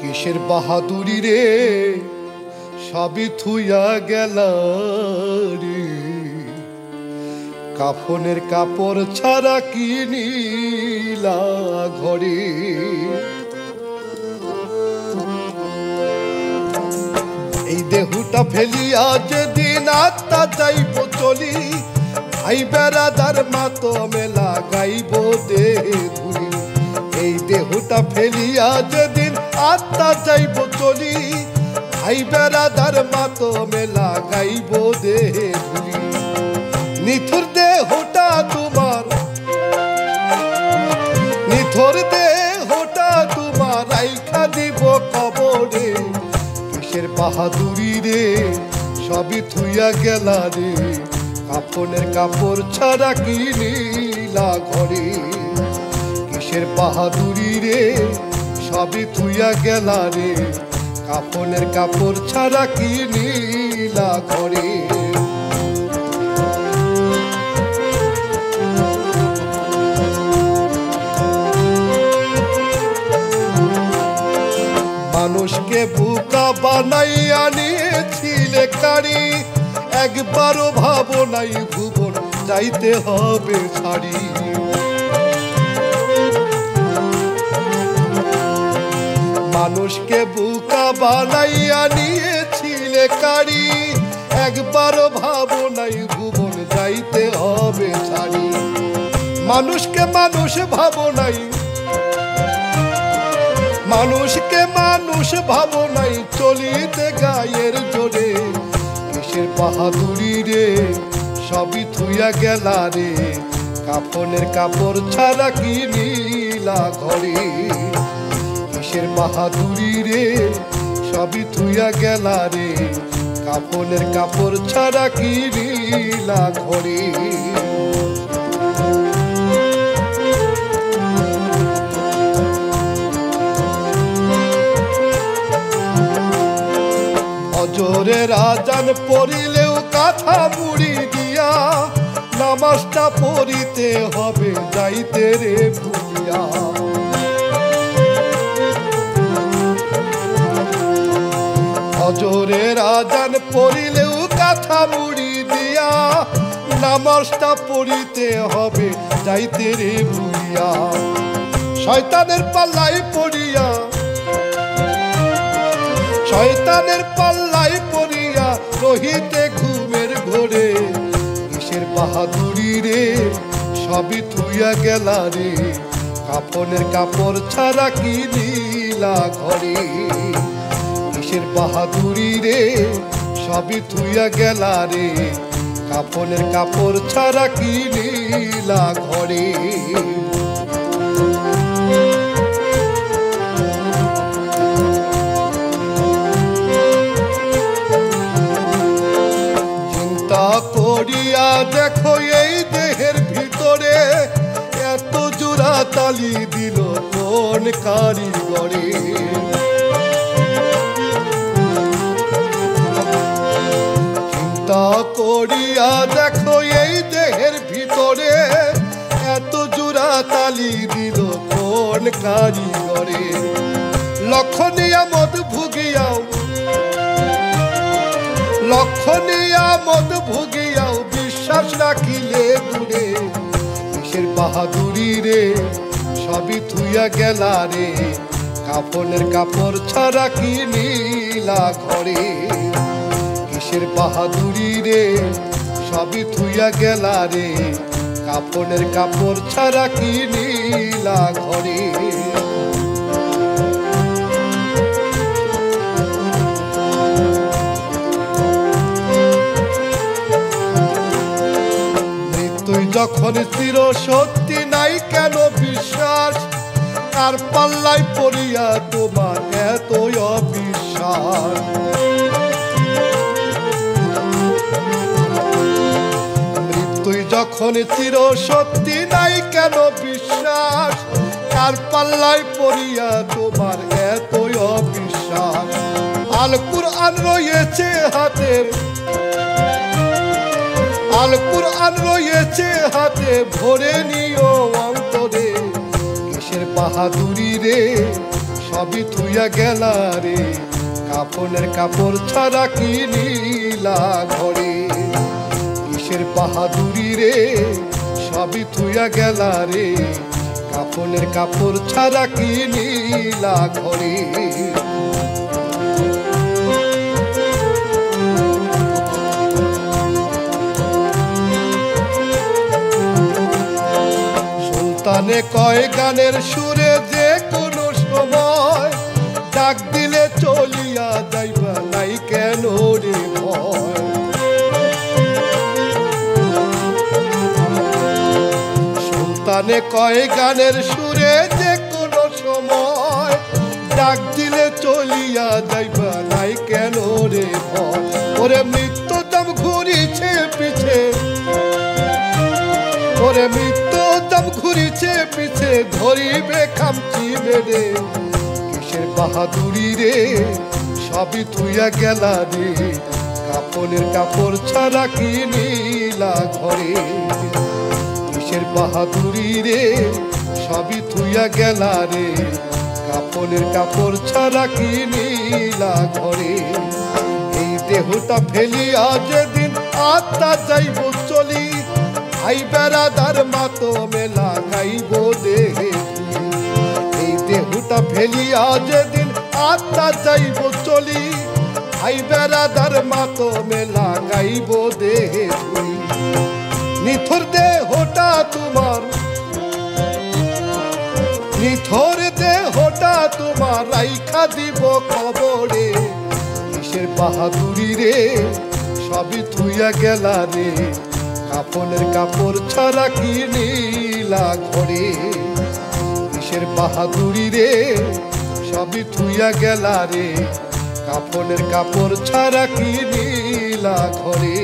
কিসের বাহাদুরি রে সবই থুইয়া গেলা রে, কাফনের কাপড় ছাড়া কি নিলা ঘরে। এই দেহটা ফেলিয়া যেদিন আত্মা যাইব চলি, ভাই বেড়াদার মাতমে লাগাইব দেহে ধুলি। এই দেহটা ফেলিয়া যেদিন আত্মা যাইব চলি, ভাই বেড়াদার মাতমে লাগাইব দেহে ধুলি। নিথুর দেহটা তোমার, নিথুর দেহটা তোমার রাইখা দিব কবরে। কিসের বাহাদুরি রে সবই থুইয়া গেলা রে, কাফনের কাপড় ছাড়া কি নিলা ঘরে। কিসের বাহাদুরি রে সবই থুইয়া গেলা রে, কাফনের কাপড় ছাড়া কি নিলা ঘরে। মানুষকে বোকা বানাইয়া নিয়েছিলে কারি, একবারও ভাবো নাই ভুবন যাইতে হবে ছাড়ি। মানুষকে বোকা বানাইয়া নিয়েছিলে কারি, একবারও ভাবো নাই ভুবন যাইতে হবে ছাড়ি। মানুষকে মানুষ ভাবো নাই, মানুষকে মানুষ ভাবো নাই চলিতে গায়ের জোরে। কিসের বাহাদুরি রে সবই থুইয়া গেলা রে, কাফনের কাপড় ছাড়া কি নিলা ঘরে। কিসের বাহাদুরি রে সবই থুইয়া গেলা রে, কাফনের কাপড় ছাড়া কি নিলা ঘরে। ফজরের আজান পড়িলেও কাঁথা মুড়ি দিয়া, নামাজটা পড়িতে হবে যাইতে রে ভুলিয়া। ফজরের আজান পড়িলেও কাঁথা মুড়ি দিয়া, নামাজটা পড়িতে হবে যাইতে রে ভুলিয়া। শয়তানের পাল্লাই পড়িয়া, শয়তানের পাল্লাই পড়িয়া রহিতে ঘুমের ঘোরে। কিসের বাহাদুরি রে সবই থুইয়া গেলা রে, কাফনের কাপড় ছাড়া কি নিলা ঘরে। কিসের বাহাদুরি রে সবই থুইয়া গেলা রে, কাফনের কাপড় ছাড়া কি নিলা ঘরে। করিয়া দেখো এই দেহের ভিতরে, এত জোড়া তালি দিল কোন কারিগরে। চিন্তা করিয়া দেখো এই দেহের ভিতরে, এত জোড়া তালি দিল কোন কারিগরে। লক্ষ নিয়ামত ভুগিয়াও, লক্ষ নিয়ামত ভুগিয়াও বিশ্বাস রাখিলে দূরে। কিসের বাহাদুরি রে সবই থুইয়া গেলা রে, কাফনের কাপড় ছাড়া কি নিলা ঘরে। কিসের বাহাদুরি রে সবই থুইয়া গেলা রে, কাফনের কাপড় ছাড়া কি নিলা ঘরে। যখন চির সত্যি নাই কেন বিশ্বাস, আর পাল্লাই পড়িয়া তোমার এত অবিশ্বাস। মৃত্যুই যখন চির সত্যি নাই কেন বিশ্বাস, আর পাল্লাই পড়িয়া তোমার এত অবিশ্বাস। আল কুরআন রয়েছে হাতের, আল কুরআন রয়েছে হাতে ভরে নিও অন্তরে। কিসের বাহাদুরি রে সবই থুইয়া গেলা রে, কাফনের কাপড় ছাড়া কি নীলা ঘরে। কিসের বাহাদুরি রে, সবই থুইয়া গেলা রে, কাফনের কাপড় ছাড়া কি নীলা ঘরে। সুলতানে কয় গানের সুরে যে কোনো সময়, ডাক দিলে চলিয়া যাইবা নাই কেন রে ভয়। সুলতানে কয় গানের সুরে যে কোনো সময়, ডাক দিলে চলিয়া যাইবা নাই কেন রে ভয়। ওরে মৃত্যু দম ঘুরিছে পিছে, ওরে মৃত্যু দম ঘুরিছে পিছে, ধরিবে খামচি বেড়ে। কিসের বাহাদুরি রে, সবই থুইয়া গেলা রে, কাফনের কাপড় ছাড়া কি নীলা ঘরে। কিসের বাহাদুরি রে, সবই থুইয়া গেলা রে, কাফনের কাপড় ছাড়া কি নীলা ঘরে। এই দেহটা ফেলিয়া যেদিন আত্মা যাইব চলি, ভাই বেড়াদার মাতো মেলা গাইব দেহে। এই দেহটা ফেলিয়া যেদিন আত্মা যাইব চলি, ভাই বেড়াদার মাতো মেলা গাইব দেহে। নিথর দেহটা তোমার, নিথর দেহটা তোমার রাইখা দিব কবরে। কিসের বাহাদুরি রে, সবই থুইয়া গেলা রে, কাফনের কাপড় ছাড়া কি নীলা ঘরে। কিসের বাহাদুরি রে, সবই থুইয়া গেলা রে, কাফনের কাপড় ছাড়া কি নীলা ঘরে।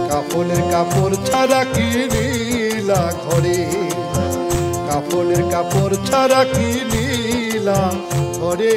কাফনের কাপড় ছাড়া কি নীলা ঘরে, কাফনের কাপড় ছাড়া কি নীলা ঘরে।